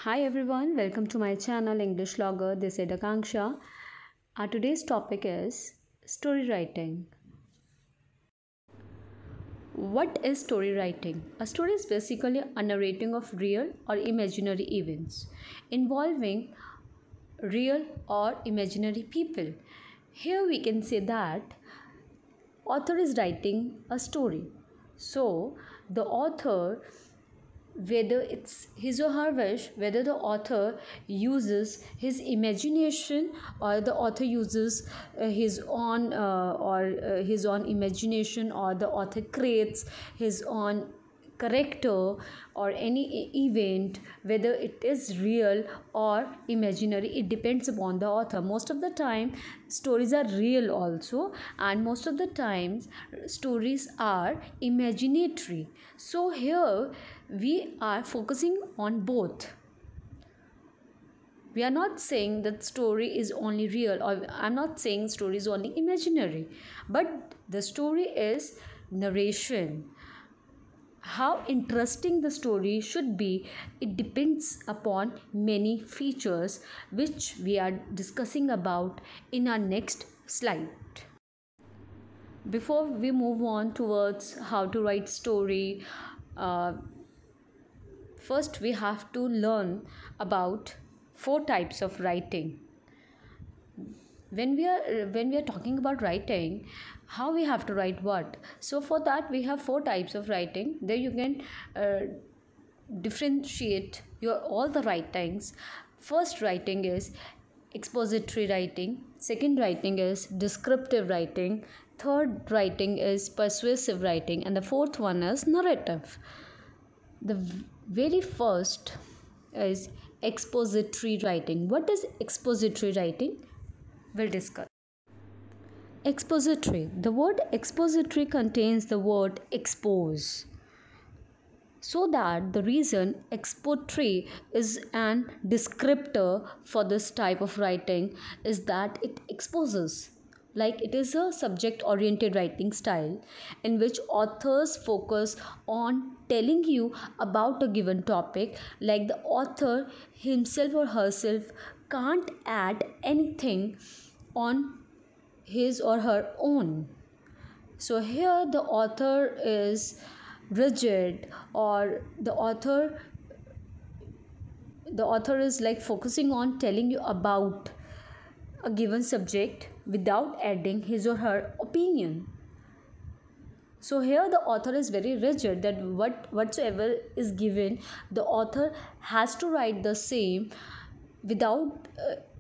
Hi everyone, welcome to my channel English Logger. This is Akanksha. Our today's topic is story writing. What is story writing? A story is basically a narrating of real or imaginary events involving real or imaginary people. Here we can say that author is writing a story. So the author, whether it's his or her wish, whether the author uses his imagination or the author uses his own imagination, or the author creates his own character or any event, whether it is real or imaginary, it depends upon the author. Most of the time stories are real also, and most of the times stories are imaginatory. So here we are focusing on both. We are not saying that story is only real, or I'm not saying story is only imaginary, but the story is narration. How interesting the story should be, it depends upon many features which we are discussing about in our next slide. Before we move on towards how to write story, uh, first we have to learn about four types of writing. When we are talking about writing, how we have to write what, so for that we have four types of writing. There you can differentiate your all the writings. First writing is expository writing, second writing is descriptive writing, third writing is persuasive writing, and the fourth one is narrative. The very first is expository writing. What is expository writing? We'll discuss. Expository. The word expository contains the word expose. So that the reason expository is an descriptor for this type of writing is that it exposes. Like, it is a subject oriented writing style in which authors focus on telling you about a given topic. Like, the author himself or herself can't add anything on his or her own. So here the author is rigid, or the author is like focusing on telling you about a given subject without adding his or her opinion. So here the author is very rigid, that whatsoever is given, the author has to write the same without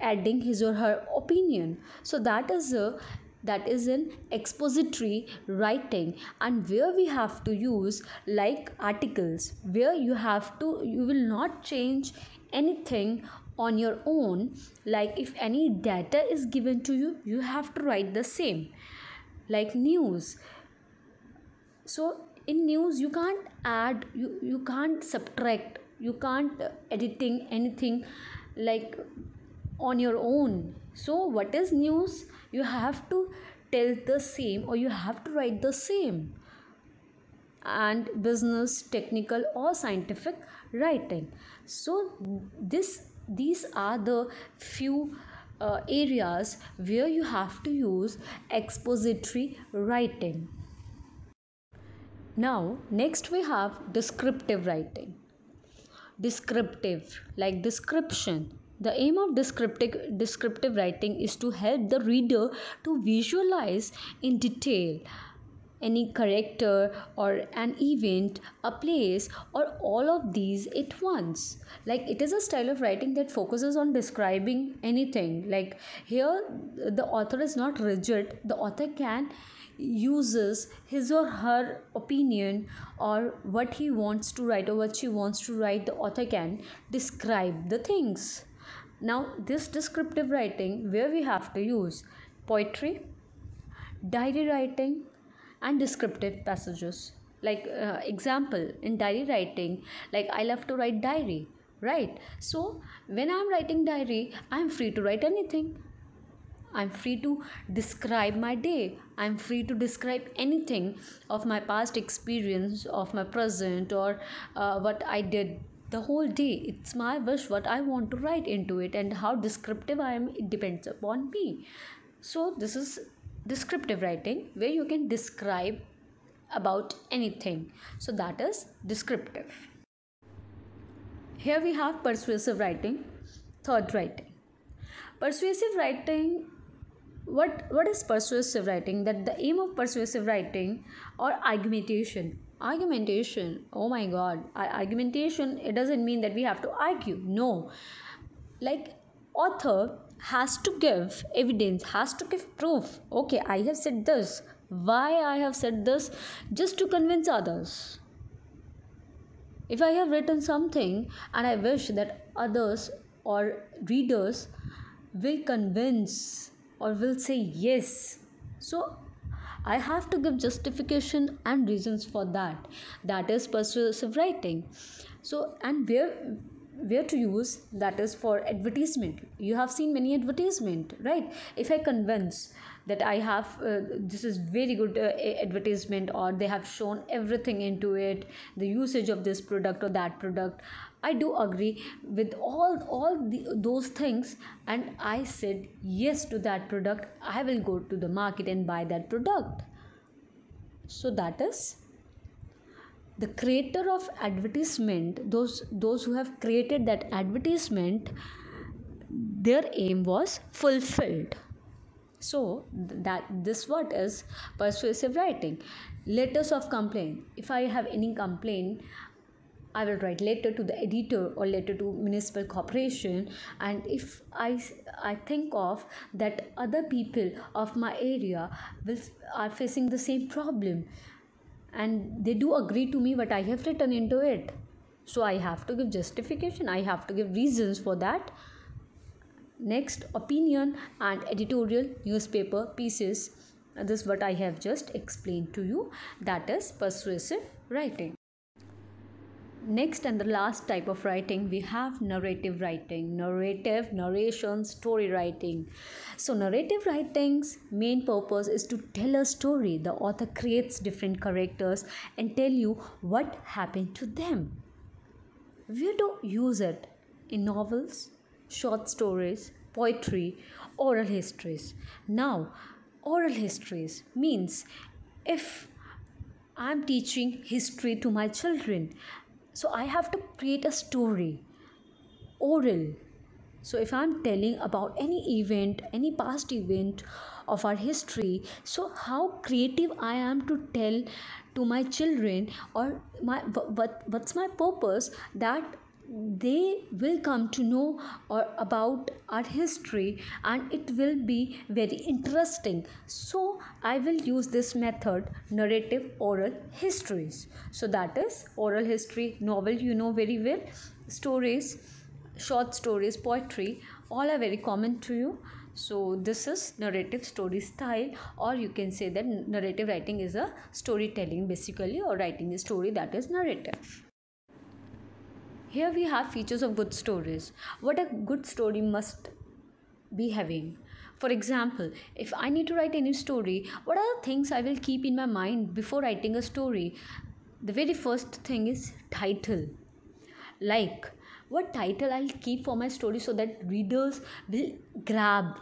adding his or her opinion. So that is an expository writing, and where we have to use like articles, where you will not change anything on your own. Like, if any data is given to you, you have to write the same. Like news, so in news you can't add, you can't subtract, you can't editing anything like on your own. So what is news, you have to tell the same, or you have to write the same. And business, technical or scientific writing. So these are the few areas where you have to use expository writing. Now, next we have descriptive writing. Descriptive, like description. The aim of descriptive writing is to help the reader to visualize in detail any character or an event, a place, or all of these at once. Like, it is a style of writing that focuses on describing anything. Like, here the author is not rigid, the author can uses his or her opinion, or what he wants to write or what she wants to write, the author can describe the things. Now, this descriptive writing, where we have to use poetry, diary writing, and descriptive passages. Like, example, in diary writing, like, I love to write diary, right? So when I'm writing diary, I'm free to write anything. I'm free to describe my day. I'm free to describe anything of my past experience, of my present, or what I did the whole day. It's my wish what I want to write into it, and how descriptive I am, it depends upon me. So this is descriptive writing, where you can describe about anything. So that is descriptive. Here we have persuasive writing. Third writing, persuasive writing. What is persuasive writing? That the aim of persuasive writing, or argumentation, oh my god, argumentation, it doesn't mean that we have to argue, no. Like, author has to give evidence, has to give proof. Okay, I have said this, why I have said this, just to convince others. If I have written something and I wish that others or readers will convince or will say yes, so I have to give justification and reasons for that. That is persuasive writing. So, and where to use, that is for advertisement. You have seen many advertisement, right? If I convince that I have this is very good advertisement, or they have shown everything into it, the usage of this product or that product, I do agree with those things, and I said yes to that product, I will go to the market and buy that product. So that is the creator of advertisement, those who have created that advertisement, their aim was fulfilled. So that this what is persuasive writing. Letters of complaint. If I have any complaint, I will write letter to the editor or letter to municipal corporation, and if I think of that other people of my area will are facing the same problem, and they do agree to me what I have written into it, so I have to give justification, I have to give reasons for that. Next, opinion and editorial newspaper pieces. This is what I have just explained to you, that is persuasive writing. Next and the last type of writing, we have narrative writing. Narration, story writing. So narrative writing's main purpose is to tell a story. The author creates different characters and tell you what happened to them. We do use it in novels, short stories, poetry, oral histories. Now, oral histories means if I'm teaching history to my children, so I have to create a story, oral. So if I'm telling about any event, any past event of our history, so how creative I am to tell to my children, or what's my purpose, that they will come to know or about our history, and it will be very interesting. So I will use this method, narrative oral histories. So that is oral history, novel, you know very well, stories, short stories, poetry, all are very common to you. So this is narrative story style, or you can say that narrative writing is a storytelling basically, or writing a story, that is narrative. Here we have features of good stories. What a good story must be having. For example, if I need to write any story, what are the things I will keep in my mind before writing a story? The very first thing is title. Like, what title I'll keep for my story, so that readers will grab,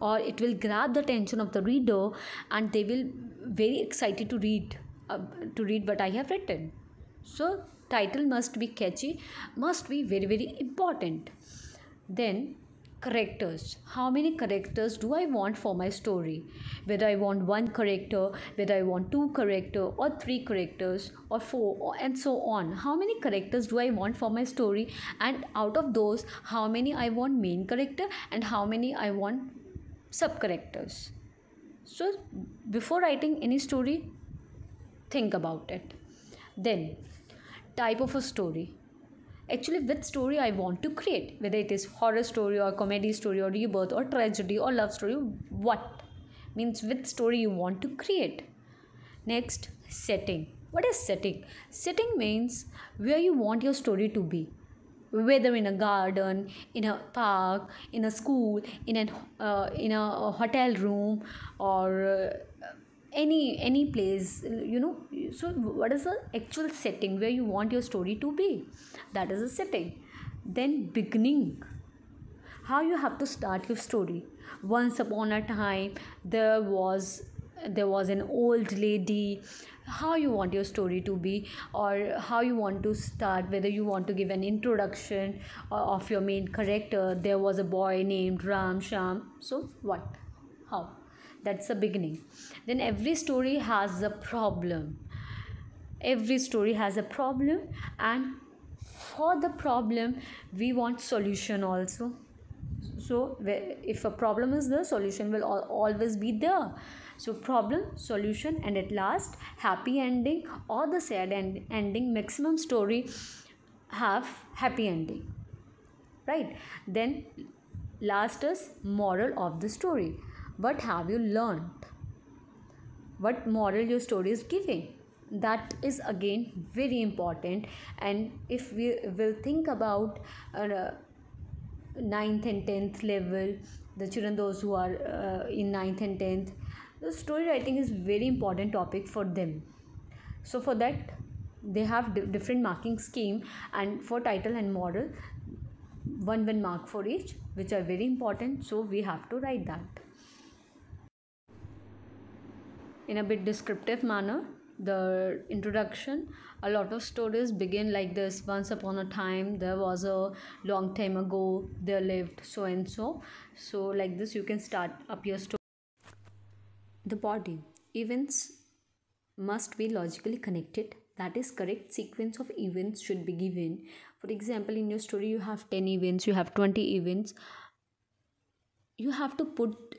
or it will grab the attention of the reader, and they will very excited to read what I have written. So title must be catchy, must be very very important. Then characters. How many characters do I want for my story? Whether I want one character, whether I want two character, or three characters, or four, and so on. How many characters do I want for my story? And out of those, how many I want main character, and how many I want sub characters? So before writing any story, think about it. Then, type of a story. Actually, which story I want to create, whether it is horror story or comedy story or rebirth or tragedy or love story, what means which story you want to create. Next, setting. What is setting? Setting means where you want your story to be, whether in a garden, in a park, in a school, in a hotel room, or any place, so what is the actual setting where you want your story to be? That is a setting. Then beginning, how you have to start your story. Once upon a time, there was an old lady. How you want your story to be, or how you want to start, whether you want to give an introduction of your main character. There was a boy named Ram Sham. So what, how? That's the beginning. Then every story has a problem. Every story has a problem, and for the problem we want solution also. So if a problem is there, solution will always be there. So problem, solution, and at last happy ending or the sad ending. Maximum story have happy ending, right? Then last is moral of the story. What have you learned? What moral your story is giving? That is again very important. And if we will think about ninth and 10th level, the children, those who are in ninth and 10th, the story writing is very important topic for them. So for that they have different marking scheme, and for title and moral, one mark for each, which are very important. So we have to write that in a bit descriptive manner. The introduction, a lot of stories begin like this: once upon a time, there was a long time ago, there lived so and so. So like this you can start up your story. The body, events must be logically connected. That is, correct sequence of events should be given. For example, in your story you have 10 events, you have 20 events. You have to put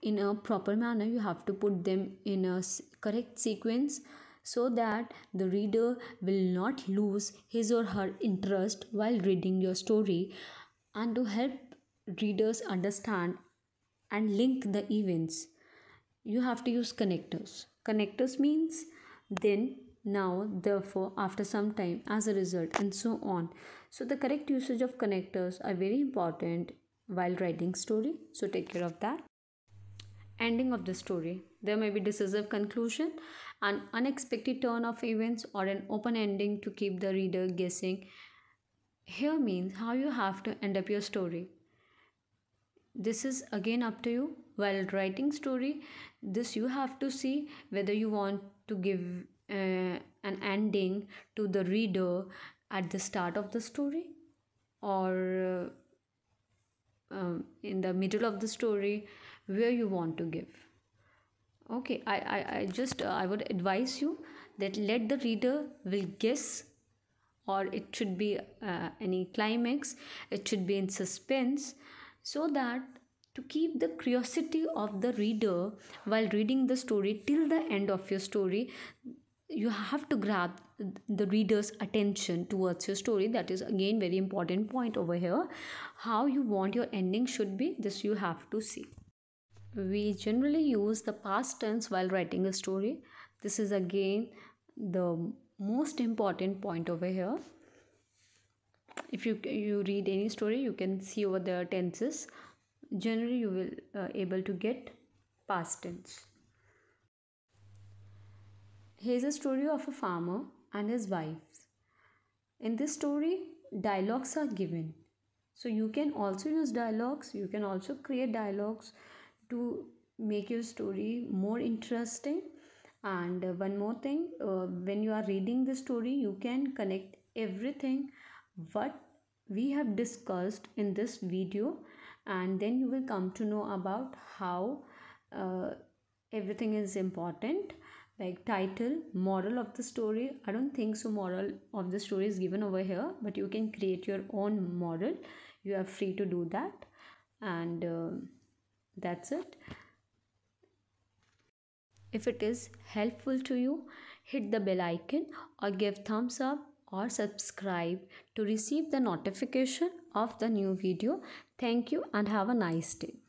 in a proper manner, you have to put them in a correct sequence, so that the reader will not lose his or her interest while reading your story. And to help readers understand and link the events, you have to use connectors. Connectors means then, now, therefore, after some time, as a result, and so on. So the correct usage of connectors are very important while writing story. So take care of that. Ending of the story. There may be decisive conclusion, an unexpected turn of events, or an open ending to keep the reader guessing. Here means how you have to end up your story. This is again up to you. While writing story, this you have to see whether you want to give an ending to the reader at the start of the story, or in the middle of the story, where you want to give. Okay, I just I would advise you that let the reader will guess, or it should be any climax, it should be in suspense, so that to keep the curiosity of the reader while reading the story till the end of your story, you have to grab the reader's attention towards your story. That is again very important point over here. How you want your ending should be, this you have to see. We generally use the past tense while writing a story. This is again the most important point over here. If you read any story, you can see over the tenses. Generally you will able to get past tense. Here's a story of a farmer and his wife. In this story, dialogues are given. So you can also use dialogues, you can also create dialogues to make your story more interesting. And one more thing, when you are reading the story, you can connect everything what we have discussed in this video, and then you will come to know about how everything is important, like title, moral of the story. I don't think so moral of the story is given over here, but you can create your own moral. You are free to do that. And that's it. If it is helpful to you, hit the bell icon or give thumbs up or subscribe to receive the notification of the new video. Thank you and have a nice day.